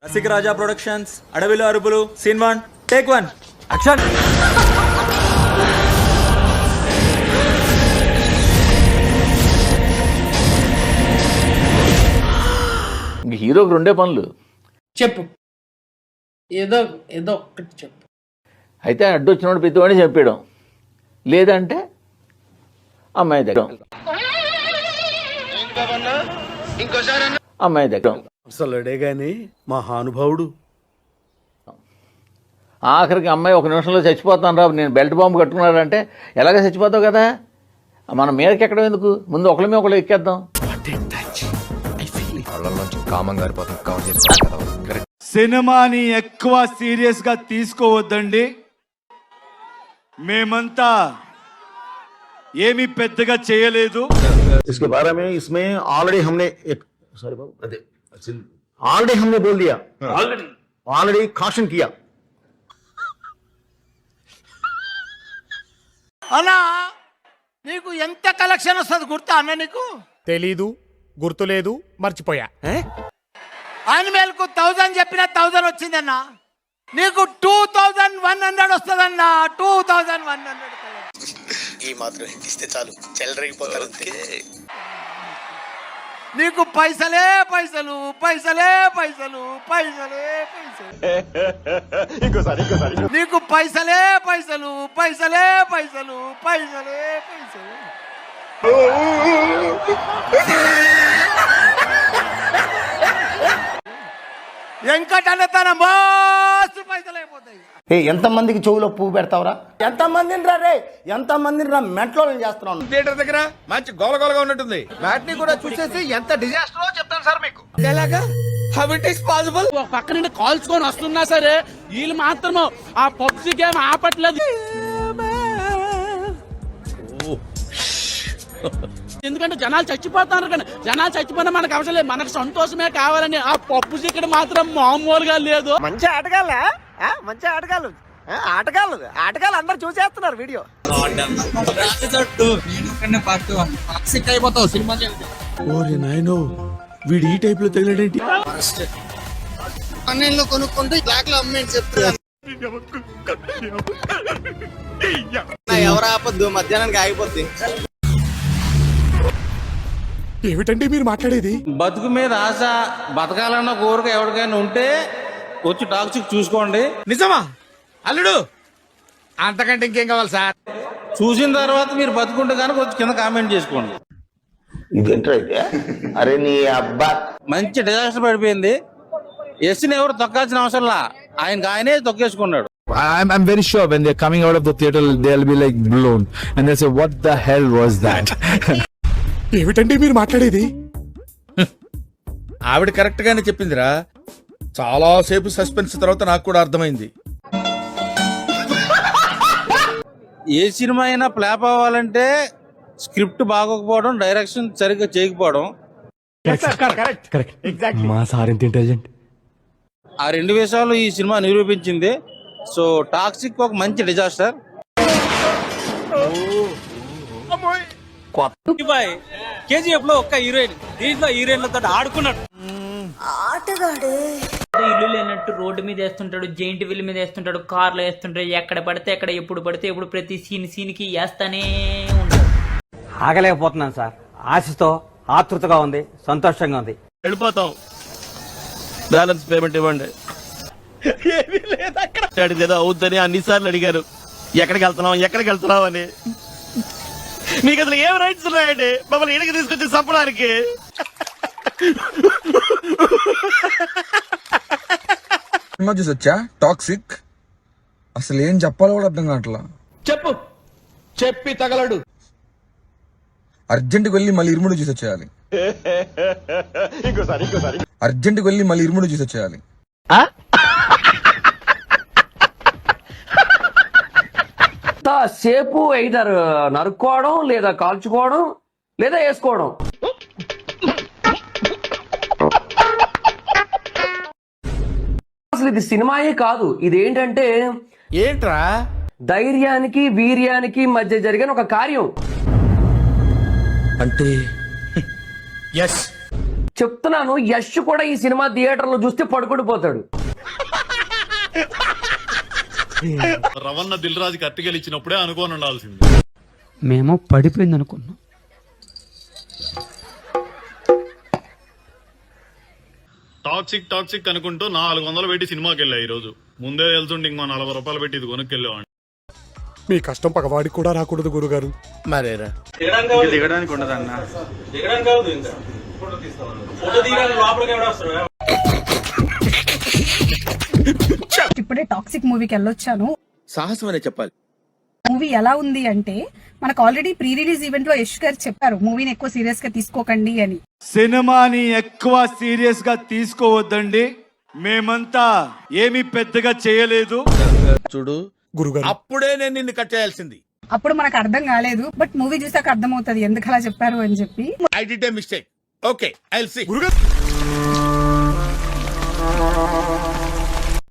రసిక రాజా productions అడవిలో అరుపులు scene 1 take 1 action. హీరోకి రెండే పనులు. చెప్పు, ఏదో ఏదో ఒక్కటి చెప్పు. అయితే అడ్డు వచ్చినప్పుడు ప్రతివాడిని చెప్పాడు, లేదంటే అమ్మాయి దగ్గర అమ్మాయి దగ్గర అసలుడే గాని మహానుభావుడు. ఆఖరికి అమ్మాయి ఒక నిమిషంలో చచ్చిపోతాను రా, నేను బెల్ట్ బాంబు కట్టుకున్నాడంటే ఎలాగ చచ్చిపోతావు కదా, మనం మీదకి ఎక్కడం ఎందుకు, ముందు ఒకళ్ళ మీద ఒకళ్ళు ఎక్కేద్దాం. సినిమాని ఎక్కువ సీరియస్ గా తీసుకోవద్దండి. మేమంతా ఏమీ పెద్దగా చేయలేదు. इसके बारे में इसमें ऑलरेडी हमने एक ऑलरेडी हमने बोल दिया, ऑलरेडी caution किया. అన్నా నీకు ఎంత కలెక్షన్ వస్తుంది గుర్తా అన్న? నీకు తెలీదు, గుర్తులేదు, మర్చిపోయా. యానిమల్ కు 1000 చెప్పిన 1000 వచ్చిందన్న. నీకు 2100 వస్తుందన్న. 2100 ఈ మాత్రం ఇస్తే చాలు, చెల్లరగిపోతారు. నీకు పైసలే పైసలు, పైసలే పైసలు, పైసలే పైసలు. నీకు పైసలే పైసలు, పైసలే పైసలు, పైసలే పైసలు. వెంకటన్న తన మస్తు పైసలు అయిపోతాయి. ఎంతమందికి చెవులో పువ్వు పెడతావురా? ఎంతమందిని రా రే, ఎంతమందిని రా మెంట్లో చేస్తున్నాను. థియేటర్ దగ్గర మంచి గోలగోలగా ఉన్నట్టుంది. మ్యాట్ని కూడా చూసేసి ఎంత డిజాస్టర్ చెప్తాను సార్ మీకు. ఎలాగా? How it is possible? ఒక పక్క నుండి కాల్చుకొని వస్తున్నా సరే వీళ్ళు మాత్రం ఆ పబ్జి గేమ్ ఆపట్లేదు. ఎందుకంటే జనాలు చచ్చిపోతారు, కానీ జనాలు చచ్చిపోయినా మనకు అవసరం లేదు, మనకు సంతోషమే కావాలని. ఆ పబ్జి ఇక్కడ మాత్రం మామూలుగా లేదు. మంచి ఆటగాళ్ళ, మంచి ఆటగాళ్ళు, ఆటగాళ్ళు అందరు చూసేస్తున్నారు వీడియో. అయిపోతావు సినిమా. ఓరే నాయనో, వీడు ఈ టైప్ లో తగిలాడేంటి? ఆన్లైన్ లో కొనుక్కుంటే బ్లాక్ లో అమ్మేసి చెప్తారు. ఎవరు ఆపద్దు, మధ్యాహ్నానికి ఆగిపోద్ది. ఏమిటండి మీరు మాట్లాడేది? బతుకు మీద ఆశ, బతకాలన్న కోరిక ఎవరికైనా ఉంటే వచ్చి టాక్సిక్ చూసుకోండి. నిజమా అల్లుడు? అంతకంటే ఇంకేం కావాలి సార్? చూసిన తర్వాత మీరు బతుకుంటే కనుక వచ్చి కింద కామెంట్ చేసుకోండి. ఇదేంట్రా అయితే? అరే నీ అబ్బా, మంచి డిజాస్టర్ పడిపోయింది. ఎస్ని ఎవరు తొక్కాల్సిన అవసరంలా, ఆయనే తొక్కేసుకున్నాడు. I'm very sure when they're coming out of the theater they'll be like blown and they'll say what the hell was that. ఏమిటండి మీరు మాట్లాడేది? ఆవిడ కరెక్ట్ గానే చెప్పిందిరా. చాలా సేపు సస్పెన్స్ తర్వాత నాకు కూడా అర్థమైంది. ఏ సినిమా అయినా ఫ్లాప్ అవ్వాలంటే స్క్రిప్ట్ బాగోకపోవడం, డైరెక్షన్ సరిగ్గా చేయకపోవడం. మా సార్ ఎంత ఇంటెలిజెంట్. ఆ రెండు విషయాలు ఈ సినిమా నిరూపించింది. సో టాక్సిక్ ఒక మంచి డిజాస్టర్. కేజీఎఫ్ లో ఒక్క హీరోయిన్, దీంట్లో హీరోయిన్లతో ఆడుకున్నాడు. ఇల్లు లేనట్టు రోడ్డు మీద వేస్తుంటాడు, జైంట్ వీల్ మీద వేస్తుంటాడు, కార్లో వేస్తుంటాడు, ఎక్కడ పడితే ఎక్కడ, ఎప్పుడు పడితే ఎప్పుడు, ప్రతి సీన్ కి వేస్తానే ఉంటాడు. ఆగలేకపోతున్నాను సార్. ఆశతో ఆతృతగా ఉంది, సంతోషంగా ఉంది. వెళ్ళిపోతాం, బ్యాలెన్స్ పేమెంట్ ఇవ్వండి. ఏదో అవుద్దని అన్నిసార్లు అడిగారు, ఎక్కడికి వెళ్తున్నావు అని. మీకు అసలు ఏం రైట్స్ ఉన్నాయండి మమ్మల్ని ఇంటికి తీసుకొచ్చి చంపడానికి? సినిమా చూసి వచ్చా టాక్సిక్, అసలు ఏం చెప్పాలో కూడా అర్థం కావట్లా. చెప్పు, చెప్పి తగలడు. అర్జెంట్కి వెళ్ళి మళ్ళీ ఇరుముడు చూసి వచ్చేయాలి. అర్జెంట్కి వెళ్ళి మళ్ళీ ఇరుముడు చూసి వచ్చేయాలి. సేపు ఐదర్ నరుక్కోవడం, లేదా కాల్చుకోవడం, లేదా వేసుకోవడం. అసలు ఇది సినిమాయే కాదు, ఇదేంటంటే ఏంట్రా? ధైర్యానికి వీర్యానికి మధ్య జరిగిన ఒక కార్యం. అంటే ఎస్, చెప్తున్నాను, యశ్ కూడా ఈ సినిమా థియేటర్ లో చూస్తే పడుకుని పోతాడు. రవణ దిల్ రాజుకి అట్టికలు ఇచ్చినప్పుడే అనుకోని ఉండాల్సింది. మేము పడిపోయింది అనుకున్నాం. టాక్సిక్ అనుకుంటూ 400 పెట్టి సినిమాకి వెళ్ళా. ఈ రోజు ముందే వెళ్తుంటే ఇంకో 40 రూపాయలు పెట్టి ఇది కొనుక్కెళ్ళేవాడిని. మీ కష్టం పగవాడికి కూడా రాకూడదు గురుగారు. మరేరా దిగడానికి ఉండదన్న. ఇప్పుడే టాక్సిక్ మూవీకి వెళ్ళొచ్చాను. సాహసం అనే చెప్పాలి. మూవీ ఎలా ఉంది అంటే, మనకు ఆల్రెడీ ప్రీ రిలీజ్ ఈవెంట్ లో యశ్ గారు చెప్పారు మూవీని ఎక్కువ సీరియస్ గా తీసుకోకండి అని. సినిమాని ఎక్కువ సీరియస్ గా తీసుకోవద్దండి, మేమంతా ఏమీ పెద్దగా చేయలేదు. చూడు గురుగారు అప్పుడే నేను నిన్ను కట్ చేయాల్సింది. అప్పుడు మనకు అర్థం కాలేదు, బట్ మూవీ చూసాక అర్థం అవుతుంది ఎందుకు అలా చెప్పారు అని చెప్పి. I did a mistake. Okay, I will see. గురుగారు